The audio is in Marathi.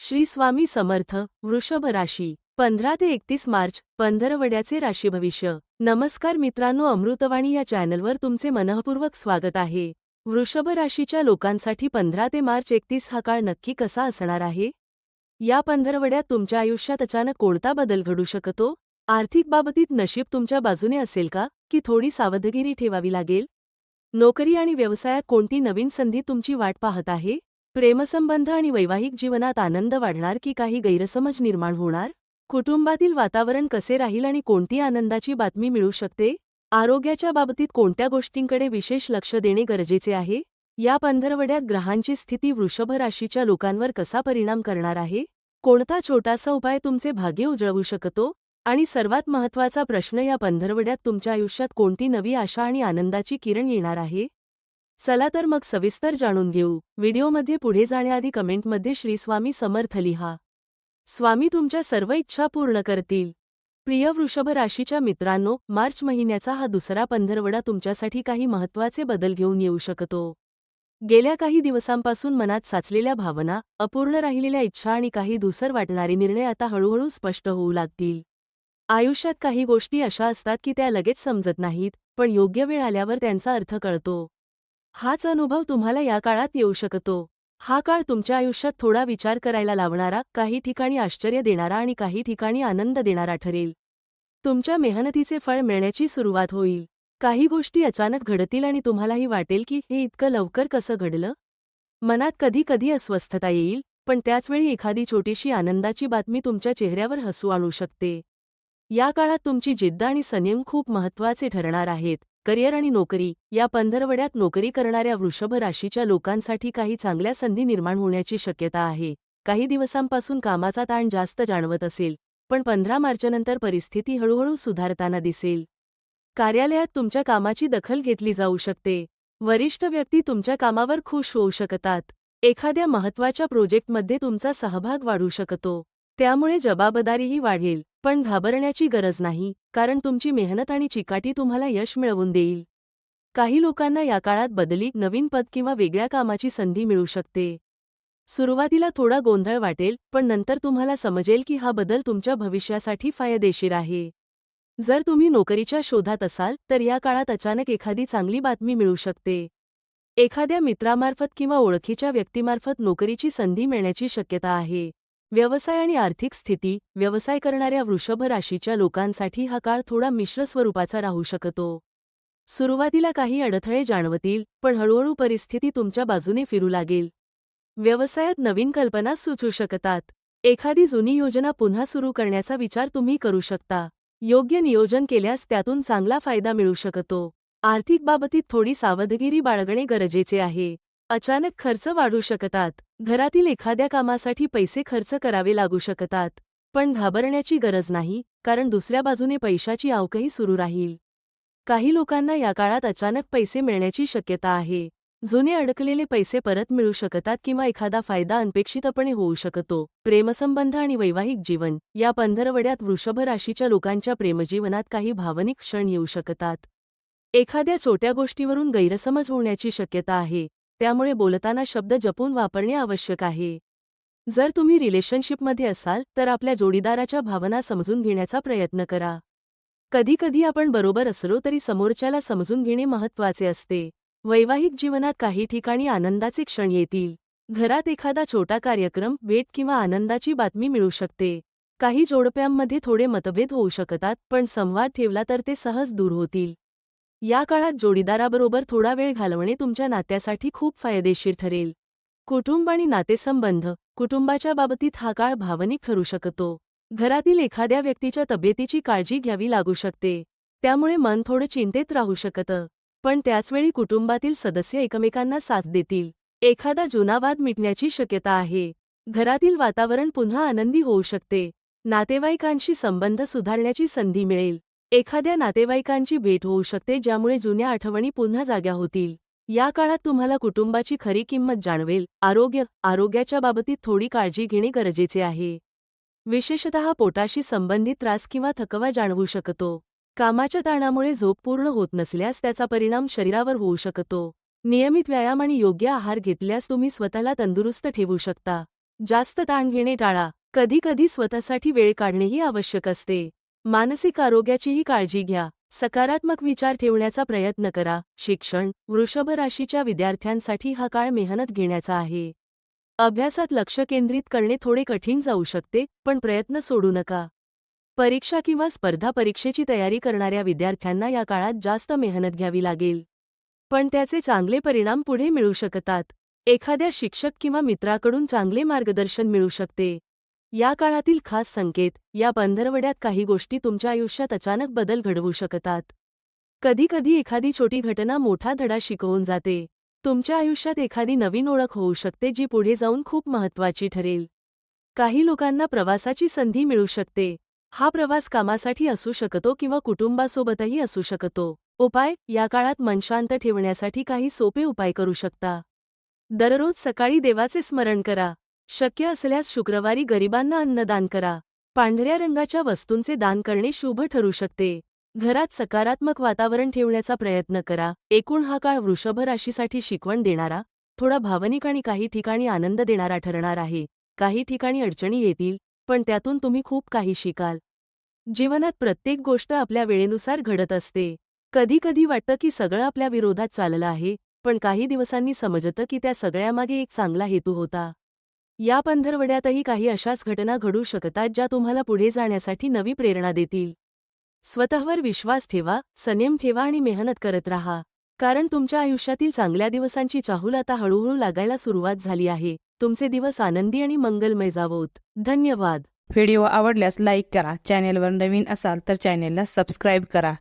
श्री स्वामी समर्थ. वृषभ राशी 15 ते 31 मार्च पंधरवड्याचे राशी भविष्य. नमस्कार मित्रांनो, अमृतवाणी या चॅनलवर तुमचे मनःपूर्वक स्वागत आहे. वृषभ राशीच्या लोकांसाठी 15 ते मार्च 31 हा काळ नक्की कसा असणार आहे? या पंधरवड्यात तुमच्या आयुष्यात अचानक कोणता बदल घडू शकतो? आर्थिक बाबतीत नशीब तुमच्या बाजूने असेल का, की थोडी सावधगिरी ठेवावी लागेल? नोकरी आणि व्यवसायात कोणती नवीन संधी तुमची वाट पाहत आहे? प्रेमसंबंध आणि वैवाहिक जीवनात आनंद वाढणार की काही गैरसमज निर्माण होणार? कुटुंबातील वातावरण कसे राहील आणि कोणती आनंदाची बातमी मिळू शकते? आरोग्याच्या बाबतीत कोणत्या गोष्टींकडे विशेष लक्ष देणे गरजेचे आहे? या पंधरवड्यात ग्रहांची स्थिती वृषभ राशीच्या लोकांवर कसा परिणाम करणार आहे? कोणता छोटासा उपाय तुमचे भाग्य उजळवू शकतो? आणि सर्वात महत्त्वाचा प्रश्न, या पंधरवड्यात तुमच्या आयुष्यात कोणती नवी आशा आणि आनंदाची किरण येणार आहे? चला तर मग सविस्तर जाणून घेऊ. व्हिडिओमध्ये पुढे जाण्याआधी कमेंटमध्ये श्री स्वामी समर्थ लिहा. स्वामी तुमच्या सर्व इच्छा पूर्ण करतील. प्रिय वृषभ राशीच्या मित्रांनो, मार्च महिन्याचा हा दुसरा पंधरवडा तुमच्यासाठी काही महत्त्वाचे बदल घेऊन येऊ शकतो. गेल्या काही दिवसांपासून मनात साचलेल्या भावना, अपूर्ण राहिलेल्या इच्छा आणि काही धूसर वाटणारे निर्णय आता हळूहळू स्पष्ट होऊ लागतील. आयुष्यात काही गोष्टी अशा असतात की त्या लगेच समजत नाहीत, पण योग्य वेळ आल्यावर त्यांचा अर्थ कळतो. हाच अनुभव तुम्हाला या काळात येऊ शकतो. हा काळ तुमच्या आयुष्यात थोडा विचार करायला लावणारा, काही ठिकाणी आश्चर्य देणारा आणि काही ठिकाणी आनंद देणारा ठरेल. तुमच्या मेहनतीचे फळ मिळण्याची सुरुवात होईल. काही गोष्टी अचानक घडतील आणि तुम्हालाही वाटेल की हे इतकं लवकर कसं घडलं? मनात कधी कधी अस्वस्थता येईल, पण त्याचवेळी एखादी छोटीशी आनंदाची बातमी तुमच्या चेहऱ्यावर हसू आणू शकते. या काळात तुमची जिद्द आणि संयम खूप महत्त्वाचे ठरणार आहेत. करिअर आणि नोकरी. या पंधरवड्यात नोकरी करणाऱ्या वृषभ राशीच्या लोकांसाठी काही चांगल्या संधी निर्माण होण्याची शक्यता आहे. काही दिवसांपासून कामाचा ताण जास्त जाणवत असेल, पण 15 मार्चनंतर परिस्थिती हळूहळू सुधारताना दिसेल. कार्यालयात तुमच्या कामाची दखल घेतली जाऊ शकते. वरिष्ठ व्यक्ती तुमच्या कामावर खुश होऊ शकतात. एखाद्या महत्त्वाच्या प्रोजेक्टमध्ये तुमचा सहभाग वाढू शकतो. त्यामुळे जबाबदारीही वाढेल, पण घाबरण्याची गरज नाही, कारण तुमची मेहनत आणि चिकाटी तुम्हाला यश मिळवून देईल. काही लोकांना या काळात बदली, नवीन पद किंवा वेगळ्या कामाची संधी मिळू शकते. सुरुवातीला थोडा गोंधळ वाटेल, पण नंतर तुम्हाला समजेल की हा बदल तुमच्या भविष्यासाठी फायदेशीर आहे. जर तुम्ही नोकरीच्या शोधात असाल, तर या काळात अचानक एखादी चांगली बातमी मिळू शकते. एखाद्या मित्रामार्फत किंवा ओळखीच्या व्यक्तीमार्फत नोकरीची संधी मिळण्याची शक्यता आहे. व्यवसाय आणि आर्थिक स्थिती. व्यवसाय करणाऱ्या वृषभ राशीच्या लोकांसाठी हा काळ थोडा मिश्र स्वरूपाचा राहू शकतो. सुरुवातीला काही अडथळे जाणवतील, पण हळूहळू परिस्थिती तुमच्या बाजूने फिरू लागेल. व्यवसायात नवीन कल्पना सुचू शकतात. एखादी जुनी योजना पुन्हा सुरू करण्याचा विचार तुम्ही करू शकता. योग्य नियोजन केल्यास त्यातून चांगला फायदा मिळू शकतो. आर्थिक बाबतीत थोडी सावधगिरी बाळगणे गरजेचे आहे. अचानक खर्च वाढू शकतात. घरातील एखाद्या कामासाठी पैसे खर्च करावे लागू शकतात. पण घाबरण्याची गरज नाही, कारण दुसऱ्या बाजूने पैशाची आवकही सुरू राहील. काही लोकांना या काळात अचानक पैसे मिळण्याची शक्यता आहे. जुने अडकलेले पैसे परत मिळू शकतात किंवा एखादा फायदा अनपेक्षितपणे होऊ शकतो. प्रेमसंबंध आणि वैवाहिक जीवन. या पंधरवड्यात वृषभ राशीच्या लोकांच्या प्रेमजीवनात काही भावनिक क्षण येऊ शकतात. एखाद्या छोट्या गोष्टीवरून गैरसमज होण्याची शक्यता आहे, त्यामुळे बोलताना शब्द जपून वापरणे आवश्यक आहे. जर तुम्ही रिलेशनशिपमध्ये असाल, तर आपल्या जोडीदाराच्या भावना समजून घेण्याचा प्रयत्न करा. कधीकधी आपण बरोबर असलो तरी समोरच्याला समजून घेणे महत्त्वाचे असते. वैवाहिक जीवनात काही ठिकाणी आनंदाचे क्षण येतील. घरात एखादा छोटा कार्यक्रम, भेट किंवा आनंदाची बातमी मिळू शकते. काही जोडप्यांमध्ये थोडे मतभेद होऊ शकतात, पण संवाद ठेवला तर ते सहज दूर होतील. या काळात जोडीदाराबरोबर थोडा वेळ घालवणे तुमच्या नात्यासाठी खूप फायदेशीर ठरेल. कुटुंब आणि नातेसंबंध. कुटुंबाच्या बाबतीत हा काळ भावनिक ठरू शकतो. घरातील एखाद्या व्यक्तीच्या तब्येतीची काळजी घ्यावी लागू शकते. त्यामुळे मन थोडं चिंतेत राहू शकतं. पण त्याचवेळी कुटुंबातील सदस्य एकमेकांना साथ देतील. एखादा जुना वाद मिटण्याची शक्यता आहे. घरातील वातावरण पुन्हा आनंदी होऊ शकते. नातेवाईकांशी संबंध सुधारण्याची संधी मिळेल. एखाद्या नातेवाईकांची भेट होऊ शकते, ज्यामुळे जुन्या आठवणी पुन्हा जाग्या होतील. या काळात तुम्हाला कुटुंबाची खरी किंमत जाणवेल. आरोग्याच्या बाबतीत थोडी काळजी घेणे गरजेचे आहे. विशेषतः पोटाशी संबंधित त्रास किंवा थकवा जाणवू शकतो. कामाच्या ताणामुळे झोप पूर्ण होत नसल्यास त्याचा परिणाम शरीरावर होऊ शकतो. नियमित व्यायाम आणि योग्य आहार घेतल्यास तुम्ही स्वतःला तंदुरुस्त ठेवू शकता. जास्त ताण घेणे टाळा. कधी कधी स्वतःसाठी वेळ काढणेही आवश्यक असते. मानसिक आरोग्याचीही काळजी घ्या. सकारात्मक विचार ठेवण्याचा प्रयत्न करा. शिक्षण, वृषभ राशीच्या विद्यार्थ्यांसाठी हा काळ मेहनत घेण्याचा आहे. अभ्यासात लक्ष केंद्रित करणे थोडे कठीण जाऊ शकते, पण प्रयत्न सोडू नका. परीक्षा किंवा स्पर्धा परीक्षेची तयारी करणाऱ्या विद्यार्थ्यांना या काळात जास्त मेहनत घ्यावी लागेल, पण त्याचे चांगले परिणाम पुढे मिळू शकतात. एखाद्या शिक्षक किंवा मित्राकडून चांगले मार्गदर्शन मिळू शकते. या काळातील खास संकेत: या पंधरवड्यात काही गोष्टी तुमच्या आयुष्यात अचानक बदल घडवू शकतात. कधीकधी एखादी छोटी घटना मोठा धडा शिकवून जाते. तुमच्या आयुष्यात एखादी नवीन ओळख होऊ शकते जी पुढे जाऊन खूप महत्त्वाची ठरेल. काही लोकांना प्रवासाची संधी मिळू शकते. हा प्रवास कामासाठी असू शकतो किंवा कुटुंबासोबतही असू शकतो. उपाय: या काळात मन शांत ठेवण्यासाठी काही सोपे उपाय करू शकता. दररोज सकाळी देवाचे स्मरण करा. शक्य असल्यास शुक्रवारी गरिबांना अन्नदान करा. पांढऱ्या रंगाच्या वस्तूंचे दान करणे शुभ ठरू शकते. घरात सकारात्मक वातावरण ठेवण्याचा प्रयत्न करा. एकूण हा काळ वृषभ राशीसाठी शिकवण देणारा, थोडा भावनिक आणि काही ठिकाणी आनंद देणारा ठरणार आहे. काही ठिकाणी अडचणी येतील, पण त्यातून तुम्ही खूप काही शिकाल. जीवनात प्रत्येक गोष्ट आपल्या वेळेनुसार घडत असते. कधी कधी वाटतं की सगळं आपल्या विरोधात चाललं आहे, पण काही दिवसांनी समजतं की त्या सगळ्यामागे एक चांगला हेतू होता. या पंधरवड्यातही काही अशाच घटना घडू शकतात ज्या तुम्हाला पुढे जाण्यासाठी नवी प्रेरणा देतील. स्वतःवर विश्वास ठेवा, संयम ठेवा आणि मेहनत करत राहा. कारण तुमच्या आयुष्यातील चांगल्या दिवसांची चाहूल आता हळूहळू लागायला सुरुवात झाली आहे. तुमचे दिवस आनंदी आणि मंगलमय जावोत. धन्यवाद. व्हिडिओ आवडल्यास लाईक करा. चॅनेलवर नवीन असाल तर चॅनेलला सबस्क्राईब करा.